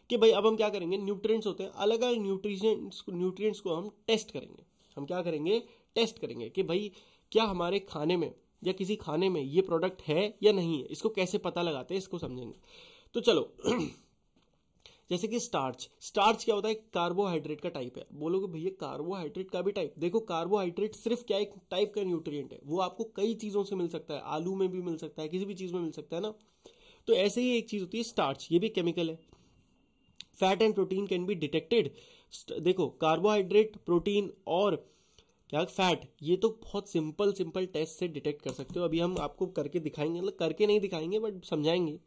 कि भाई अब हम क्या करेंगे। न्यूट्रिएंट्स होते हैं, अलग अलग न्यूट्रिएंट्स को हम टेस्ट करेंगे। हम क्या करेंगे? टेस्ट करेंगे कि भाई क्या हमारे खाने में या किसी खाने में ये प्रोडक्ट है या नहीं है। इसको कैसे पता लगाते हैं, इसको समझेंगे। तो चलो जैसे कि स्टार्च क्या होता है? कार्बोहाइड्रेट का टाइप है। बोलोगे भैया कार्बोहाइड्रेट का भी टाइप? देखो कार्बोहाइड्रेट सिर्फ क्या एक टाइप का न्यूट्रिएंट है, वो आपको कई चीजों से मिल सकता है। आलू में भी मिल सकता है, किसी भी चीज में मिल सकता है ना। तो ऐसे ही एक चीज होती है स्टार्च, ये भी केमिकल है। Fat and protein can be detected. देखो कार्बोहाइड्रेट, प्रोटीन और क्या फैट, ये तो बहुत सिंपल टेस्ट से डिटेक्ट कर सकते हो। अभी हम आपको करके दिखाएंगे, मतलब करके नहीं दिखाएंगे बट समझाएंगे।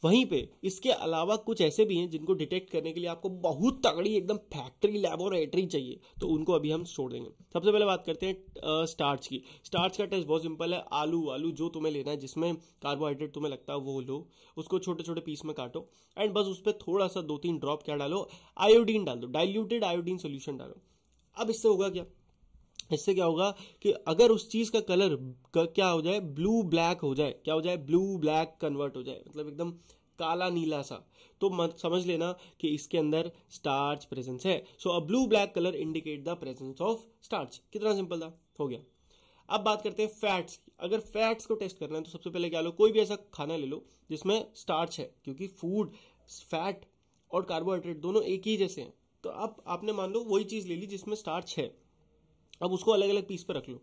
वहीं पे इसके अलावा कुछ ऐसे भी हैं जिनको डिटेक्ट करने के लिए आपको बहुत तगड़ी एकदम फैक्ट्री लैबोरेटरी चाहिए, तो उनको अभी हम छोड़ देंगे। सबसे पहले बात करते हैं स्टार्च की। स्टार्च का टेस्ट बहुत सिंपल है। आलू जो तुम्हें लेना है, जिसमें कार्बोहाइड्रेट तुम्हें लगता है वो लो, उसको छोटे छोटे पीस में काटो एंड बस उस पर थोड़ा सा 2-3 ड्रॉप क्या डालो, आयोडीन डाल दो, डाइल्यूटेड आयोडीन सोल्यूशन डालो। अब इससे होगा क्या? इससे क्या होगा कि अगर उस चीज का कलर क्या हो जाए, ब्लू ब्लैक हो जाए, क्या हो जाए, ब्लू ब्लैक कन्वर्ट हो जाए, मतलब एकदम काला नीला सा, तो मत समझ लेना कि इसके अंदर स्टार्च प्रेजेंस है। So a blue black colour indicate the presence of starch. कितना सिंपल था, हो गया। अब बात करते हैं फैट्स की। अगर फैट्स को टेस्ट करना है तो सबसे पहले क्या लो, कोई भी ऐसा खाना ले लो जिसमें स्टार्च है, क्योंकि फूड, फैट और कार्बोहाइड्रेट दोनों एक ही जैसे हैं। तो अब आपने मान लो वही चीज ले ली जिसमें स्टार्च है, अब उसको अलग अलग पीस पे रख लो।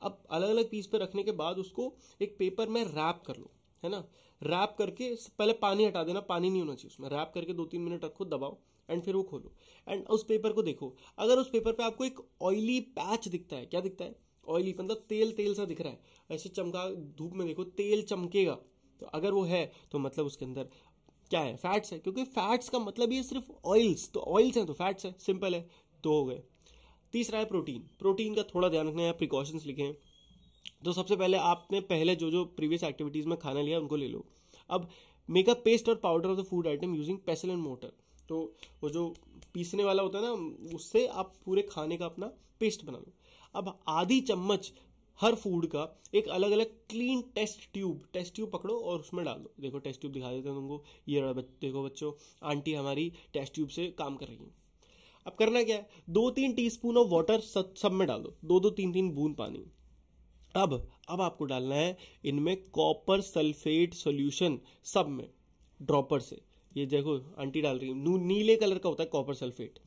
अब अलग अलग पीस पे रखने के बाद उसको एक पेपर में रैप कर लो, है ना। रैप करके पहले पानी हटा देना, पानी नहीं होना चाहिए उसमें। रैप करके 2-3 मिनट रखो, दबाओ, एंड फिर वो खोलो एंड उस पेपर को देखो। अगर उस पेपर पे आपको एक ऑयली पैच दिखता है, क्या दिखता है? ऑयली, मतलब तेल तेल सा दिख रहा है, ऐसे चमका, धूप में देखो तेल चमकेगा, तो अगर वो है तो मतलब उसके अंदर क्या है? फैट्स है, क्योंकि फैट्स का मतलब ये सिर्फ ऑयल्स, तो ऑयल्स हैं तो फैट्स है, सिंपल है, तो हो गए। तीसरा है प्रोटीन। प्रोटीन का थोड़ा ध्यान रखना है, प्रिकॉशंस लिखे हैं। तो सबसे पहले आपने पहले जो जो प्रीवियस एक्टिविटीज में खाना लिया उनको ले लो। अब मेक अ पेस्ट और powder of the food item using पेसल and motor. तो वो जो पीसने वाला होता है ना, उससे आप पूरे खाने का अपना पेस्ट बना लो। अब आधी चम्मच हर फूड का एक अलग अलग क्लीन टेस्ट ट्यूब पकड़ो और उसमें डाल दो। देखो टेस्ट ट्यूब दिखा देते हैं तुमको, ये रहा देखो बच्चों, आंटी हमारी टेस्ट ट्यूब से काम कर रही है। अब करना क्या है, 2-3 टीस्पून ऑफ वाटर सब में डाल दो, 2-2 3-3 बूंद पानी। अब आपको डालना है इनमें कॉपर सल्फेट सॉल्यूशन, सब में ड्रॉपर से। ये देखो आंटी डाल रही है, नीले कलर का होता है copper sulphate.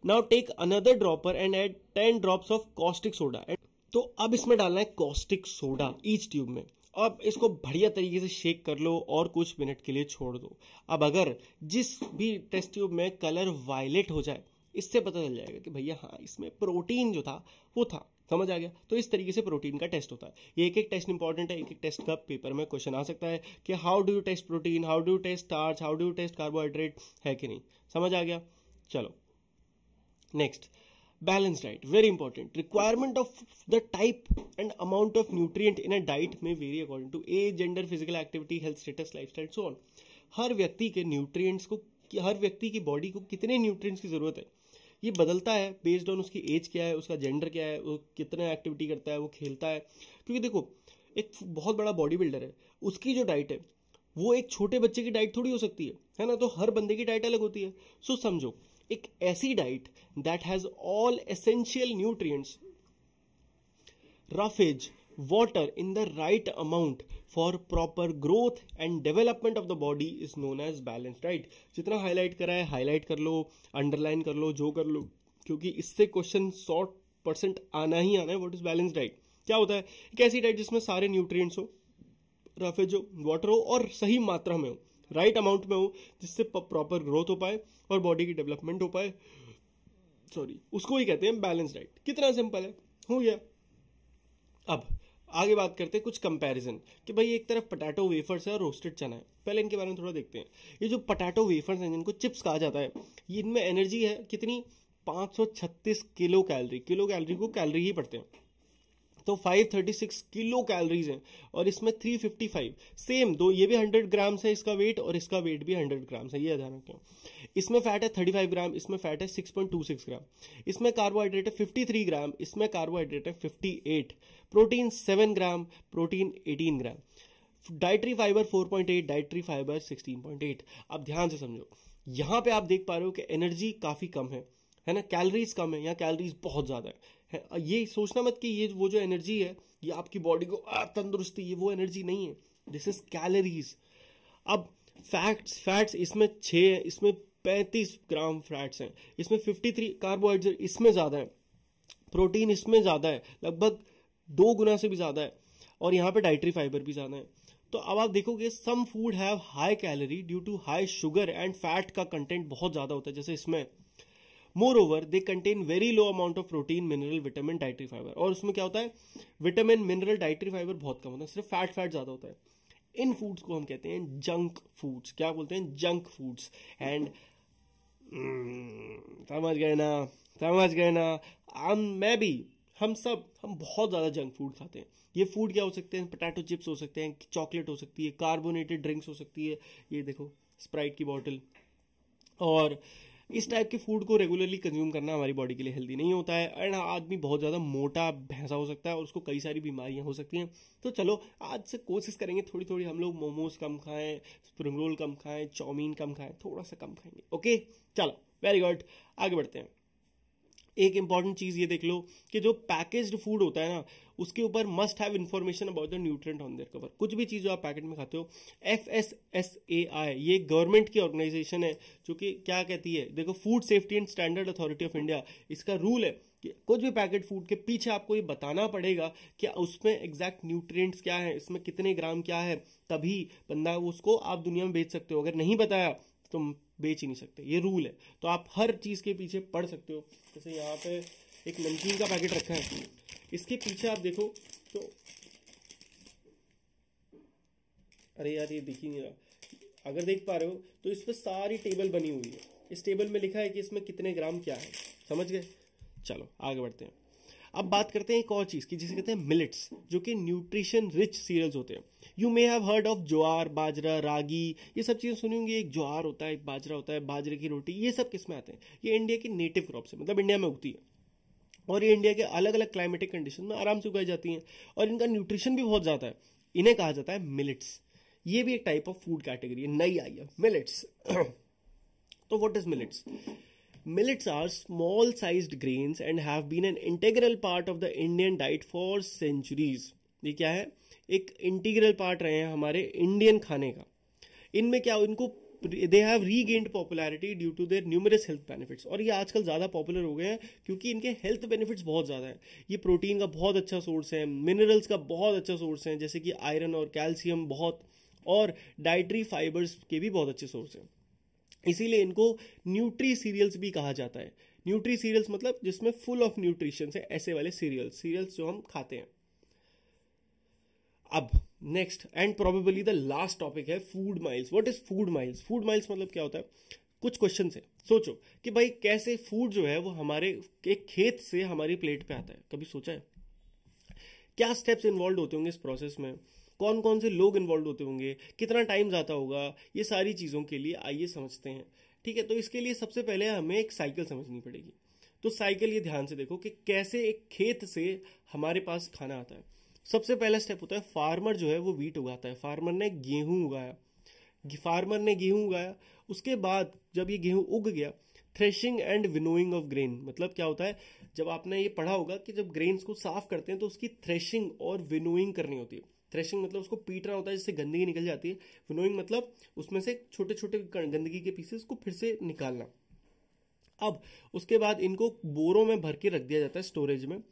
Now take another dropper and add 10 drops of caustic soda. तो अब इसमें डालना है कॉस्टिक सोडा ईच ट्यूब में। अब इसको बढ़िया तरीके से शेक कर लो और कुछ मिनट के लिए छोड़ दो। अब अगर जिस भी टेस्ट ट्यूब में कलर वायलेट हो जाए, इससे पता चल जाएगा कि भैया हाँ इसमें प्रोटीन जो था वो था, समझ आ गया। तो इस तरीके से प्रोटीन का टेस्ट होता है। ये एक एक टेस्ट इंपॉर्टेंट है, एक एक टेस्ट का पेपर में क्वेश्चन आ सकता है कि how do you test protein, how do you test starch, how do you test carbohydrate, है कि नहीं, समझ आ गया। चलो next, balanced diet, very important. Requirement of the type and amount of nutrient in a diet may vary according to age, gender, physical activity, health status, lifestyle, so on. हर व्यक्ति के nutrients को, हर व्यक्ति की बॉडी को कितने nutrients की जरूरत है, ये बदलता है बेस्ड ऑन उसकी एज क्या है, उसका जेंडर क्या है, वो कितना एक्टिविटी करता है, वो खेलता है। क्योंकि देखो एक बहुत बड़ा बॉडी बिल्डर है, उसकी जो डाइट है वो एक छोटे बच्चे की डाइट थोड़ी हो सकती है ना। तो हर बंदे की डाइट अलग होती है। सो समझो एक ऐसी diet that has all essential nutrients, roughage, water in the right amount for proper growth and development of the body is known as balanced diet. जितना हाईलाइट करा है हाईलाइट कर लो, अंडरलाइन कर लो, जो कर लो, क्योंकि इससे क्वेश्चन 100% आना ही आना है। What is balance diet? क्या होता है? एक ऐसी डाइट जिसमें सारे न्यूट्रिएंट्स हो, रफेज हो, वाटर हो और सही मात्रा में हो, राइट अमाउंट में हो, जिससे प्रॉपर ग्रोथ हो पाए और बॉडी की डेवलपमेंट हो पाए, सॉरी, उसको ही कहते हैं बैलेंस डाइट। कितना सिंपल है, हो गया। अब आगे बात करते हैं कुछ कंपैरिजन कि भाई एक तरफ पटाटो वेफर्स है और रोस्टेड चना है। पहले इनके बारे में थोड़ा देखते हैं। ये जो पटाटो वेफर्स हैं जिनको चिप्स कहा जाता है, ये इनमें एनर्जी है कितनी? 536 किलो कैलोरी। किलो कैलोरी को कैलोरी ही पढ़ते हैं, तो 536 किलो कैलोरीज हैं और इसमें 355 सेम दो, ये भी 100 ग्राम्स है इसका वेट और इसका वेट भी 100 ग्राम्स है, ये ध्यान रखें। इसमें फैट है 35 ग्राम, इसमें फैट है 6.26 ग्राम, इसमें कार्बोहाइड्रेट है 53 ग्राम, इसमें कार्बोहाइड्रेट है 58, प्रोटीन 7 ग्राम, प्रोटीन 18 ग्राम, डाइटरी फाइबर 4.8, डाइटरी फाइबर 16.8। अब ध्यान से समझो, यहां पे आप देख पा रहे हो कि एनर्जी काफी कम है ना, कैलोरीज कम है, यहाँ कैलोरीज बहुत ज्यादा है। ये सोचना मत कि ये वो जो एनर्जी है ये आपकी बॉडी को तंदुरुस्ती, ये वो एनर्जी नहीं है, दिस इज कैलोरीज। अब फैट्स इसमें 6 है, इसमें 35 ग्राम फैट्स हैं, इसमें 53 कार्बोहाइड्रेट इसमें ज्यादा है, प्रोटीन इसमें ज्यादा है, लगभग 2 गुना से भी ज्यादा है, और यहाँ पे डाइटरी फाइबर भी ज्यादा है। तो अब आप देखोगे some food have high calorie due to high sugar and fat का कंटेंट बहुत ज्यादा होता है, जैसे इसमें। Moreover, they contain very low amount of protein, mineral, vitamin, dietary fiber. और उसमें क्या होता है? विटामिन, मिनरल, डाइटरी फाइबर बहुत कम होता है, सिर्फ फैट ज्यादा होता है। इन फूड्स को हम कहते हैं जंक फूड्स। क्या बोलते हैं? Junk foods. एंड समझ गए ना। हम बहुत ज्यादा जंक फूड खाते हैं। ये फूड क्या हो सकते हैं? पोटैटो चिप्स हो सकते हैं, चॉकलेट हो सकती है, कार्बोनेटेड ड्रिंक्स हो सकती है, ये देखो स्प्राइट की बॉटल। और इस टाइप के फूड को रेगुलरली कंज्यूम करना हमारी बॉडी के लिए हेल्दी नहीं होता है, एंड आदमी बहुत ज़्यादा मोटा भैंसा हो सकता है और उसको कई सारी बीमारियां हो सकती हैं। तो चलो आज से कोशिश करेंगे थोड़ी थोड़ी हम लोग मोमोज कम खाएं, स्प्रिंग रोल कम खाएं, चाउमीन कम खाएं, थोड़ा सा कम खाएंगे। ओके चलो, वेरी गुड, आगे बढ़ते हैं। एक इंपॉर्टेंट चीज ये देख लो कि जो पैकेज्ड फूड होता है ना, उसके ऊपर must have information about the nutrient on their cover. कुछ भी चीज जो आप पैकेट में खाते हो, FSSAI ये गवर्नमेंट की ऑर्गेनाइजेशन है जो कि क्या कहती है, देखो food safety and standard authority of India, इसका रूल है कि कुछ भी पैकेट फूड के पीछे आपको ये बताना पड़ेगा कि उसमें एग्जैक्ट न्यूट्रिएंट्स क्या है, इसमें कितने ग्राम क्या है, तभी बंदा उसको आप दुनिया में बेच सकते हो। अगर नहीं बताया तुम बेच ही नहीं सकते, ये रूल है। तो आप हर चीज के पीछे पढ़ सकते हो। जैसे यहाँ पे एक नमकीन का पैकेट रखा है, इसके पीछे आप देखो तो, अरे यार ये दिख ही नहीं रहा, अगर देख पा रहे हो तो इस पर सारी टेबल बनी हुई है। इस टेबल में लिखा है कि इसमें कितने ग्राम क्या है, समझ गए। चलो आगे बढ़ते हैं। अब बात करते हैं एक और चीज की जिसे कहते हैं मिलेट्स, जो कि न्यूट्रिशन रिच सीरियल्स होते हैं। You may have heard of jowar, bajra, ragi, ये सब चीजें सुनी होंगी। एक ज्वार होता है, एक बाजरा होता है, बाजरे की रोटी, ये सब किस में आते हैं? ये इंडिया की नेटिव क्रॉप्स है, मतलब इंडिया में उगती है और ये इंडिया के अलग अलग क्लाइमेटिक कंडीशन में आराम से उगाई जाती हैं और इनका न्यूट्रिशन भी बहुत ज्यादा है। इन्हें कहा जाता है मिलेट्स। ये भी एक टाइप ऑफ फूड कैटेगरी है, नई आई है मिलेट्स। तो what is millets? Millets are small sized grains and have been an integral part of the Indian diet for centuries. ये क्या है? एक इंटीग्रल पार्ट रहे हैं हमारे इंडियन खाने का। इनमें क्या, इनको they have regained popularity due to their numerous health benefits. और ये आजकल ज़्यादा पॉपुलर हो गए हैं क्योंकि इनके हेल्थ बेनिफिट्स बहुत ज़्यादा हैं। ये प्रोटीन का बहुत अच्छा सोर्स है, मिनरल्स का बहुत अच्छा सोर्स है, जैसे कि आयरन और कैल्शियम बहुत, और डाइटरी फाइबर्स के भी बहुत अच्छे सोर्स हैं। इसीलिए इनको न्यूट्री सीरियल्स भी कहा जाता है। न्यूट्री सीरियल्स मतलब जिसमें फुल ऑफ न्यूट्रिशन है, ऐसे वाले सीरियल्स जो हम खाते हैं। अब next and probably the last topic है food miles. What is food miles? Food miles मतलब क्या होता है? कुछ क्वेश्चन है, सोचो कि भाई कैसे फूड जो है वो हमारे एक खेत से हमारी प्लेट पे आता है। कभी सोचा है? क्या स्टेप्स इन्वॉल्व होते होंगे इस प्रोसेस में, कौन कौन से लोग इन्वॉल्व होते होंगे, कितना टाइम जाता होगा, ये सारी चीज़ों के लिए आइए समझते हैं। ठीक है, तो इसके लिए सबसे पहले हमें एक साइकिल समझनी पड़ेगी। तो साइकिल ये ध्यान से देखो कि कैसे एक खेत से हमारे पास खाना आता है। सबसे पहला स्टेप होता है, फार्मर जो है वो वीट उगाता है, फार्मर ने गेहूं उगाया, उसके बाद जब ये गेहूं उग गया, threshing and winnowing of grain, मतलब क्या होता है, जब आपने ये पढ़ा होगा कि जब ग्रेन्स को साफ करते हैं तो उसकी थ्रेशिंग और विनोइंग करनी होती है। थ्रेशिंग मतलब उसको पीटना होता है जिससे गंदगी निकल जाती है। विनोइंग मतलब उसमें से छोटे छोटे गंदगी के पीसेस को फिर से निकालना। अब उसके बाद इनको बोरों में भर के रख दिया जाता है स्टोरेज में,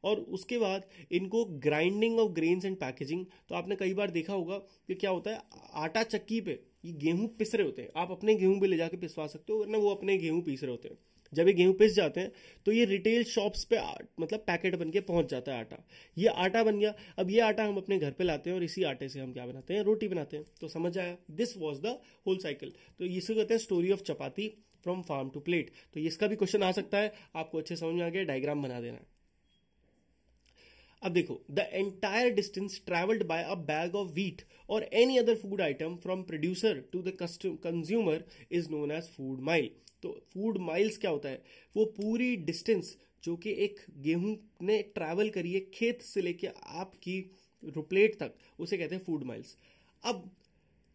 और उसके बाद इनको grinding of grains and packaging. तो आपने कई बार देखा होगा कि क्या होता है, आटा चक्की पे ये गेहूं पिस रहे होते हैं। आप अपने गेहूं भी ले जाके पिसवा सकते हो, वरना वो अपने गेहूं पीस रहे होते हैं। जब ये गेहूं पिस जाते हैं तो ये रिटेल शॉप्स पे मतलब पैकेट बन के पहुंच जाता है आटा। ये आटा बन गया। अब ये आटा हम अपने घर पे लाते हैं और इसी आटे से हम क्या बनाते हैं, रोटी बनाते हैं। तो समझ आया, this was the whole cycle. तो इसे कहते हैं story of chapati from farm to plate. तो इसका भी क्वेश्चन आ सकता है, आपको अच्छे समझ में आ गया, डायग्राम बना देना है। अब देखो, the entire distance travelled by a bag of wheat और any other food item from producer to the consumer is known as food mile. तो फूड माइल्स क्या होता है, वो पूरी डिस्टेंस जो कि एक गेहूं ने ट्रैवल करी है खेत से लेके आपकी प्लेट तक, उसे कहते हैं फूड माइल्स। अब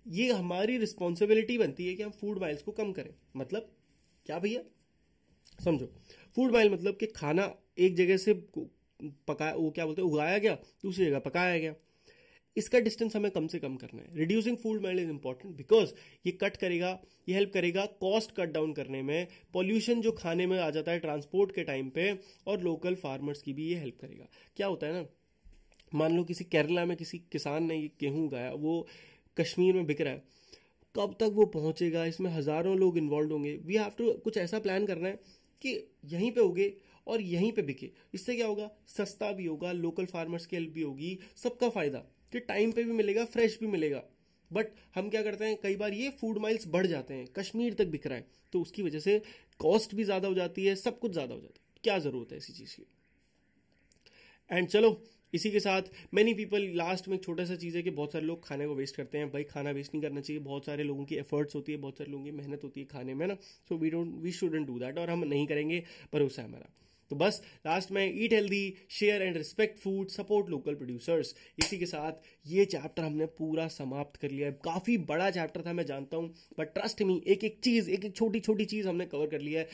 ये हमारी रिस्पॉन्सिबिलिटी बनती है कि हम फूड माइल्स को कम करें। मतलब क्या भैया, समझो, फूड माइल मतलब कि खाना एक जगह से पकाया, वो क्या बोलते हैं, उगाया गया, दूसरी जगह पकाया गया, इसका डिस्टेंस हमें कम से कम करना है। Reducing food mile is important because ये कट करेगा, ये हेल्प करेगा कॉस्ट कट डाउन करने में, पॉल्यूशन जो खाने में आ जाता है ट्रांसपोर्ट के टाइम पे, और लोकल फार्मर्स की भी ये हेल्प करेगा। क्या होता है ना, मान लो किसी केरला में किसी किसान ने ये गेहूं उगाया, वो कश्मीर में बिक रहा है, कब तक वो पहुंचेगा, इसमें हजारों लोग इन्वॉल्व होंगे। वी हैव टू कुछ ऐसा प्लान करना है कि यहीं पे उगे और यहीं पे बिके। इससे क्या होगा, सस्ता भी होगा, लोकल फार्मर्स की हेल्प भी होगी, सबका फायदा, कि टाइम पे भी मिलेगा, फ्रेश भी मिलेगा। बट हम क्या करते हैं, कई बार ये फूड माइल्स बढ़ जाते हैं, कश्मीर तक बिक रहा है, तो उसकी वजह से कॉस्ट भी ज्यादा हो जाती है, सब कुछ ज्यादा हो जाता है। क्या जरूरत है ऐसी चीज की। एंड चलो इसी के साथ मैनी पीपल, लास्ट में एक छोटा सा चीज़ है कि बहुत सारे लोग खाने को वेस्ट करते हैं। भाई खाना वेस्ट नहीं करना चाहिए, बहुत सारे लोगों की एफर्ट्स होती है, बहुत सारे लोगों की मेहनत होती है खाने में ना। So we shouldn't do that, और हम नहीं करेंगे, भरोसा है हमारा। तो बस लास्ट में, eat healthy, share and respect food, support local producers. इसी के साथ ये चैप्टर हमने पूरा समाप्त कर लिया है। काफ़ी बड़ा चैप्टर था मैं जानता हूँ, बट ट्रस्ट मी, एक एक चीज़, एक एक छोटी छोटी चीज़ हमने कवर कर लिया है।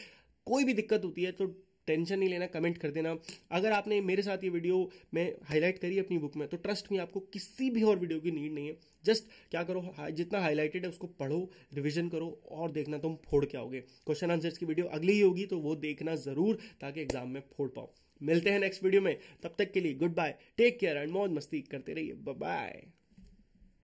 कोई भी दिक्कत होती है तो टेंशन नहीं लेना, कमेंट कर देना। अगर आपने मेरे साथ ये वीडियो में हाईलाइट करी अपनी बुक में, तो ट्रस्ट मी, आपको किसी भी और वीडियो की नीड नहीं है। जस्ट क्या करो, जितना हाईलाइटेड है उसको पढ़ो, रिवीजन करो, और देखना तुम फोड़ के आओगे। क्वेश्चन आंसर्स की वीडियो अगली ही होगी, तो वो देखना जरूर, ताकि एग्जाम में फोड़ पाओ। मिलते हैं नेक्स्ट वीडियो में, तब तक के लिए goodbye, take care and मौज मस्ती करते रहिए, बाय बाय।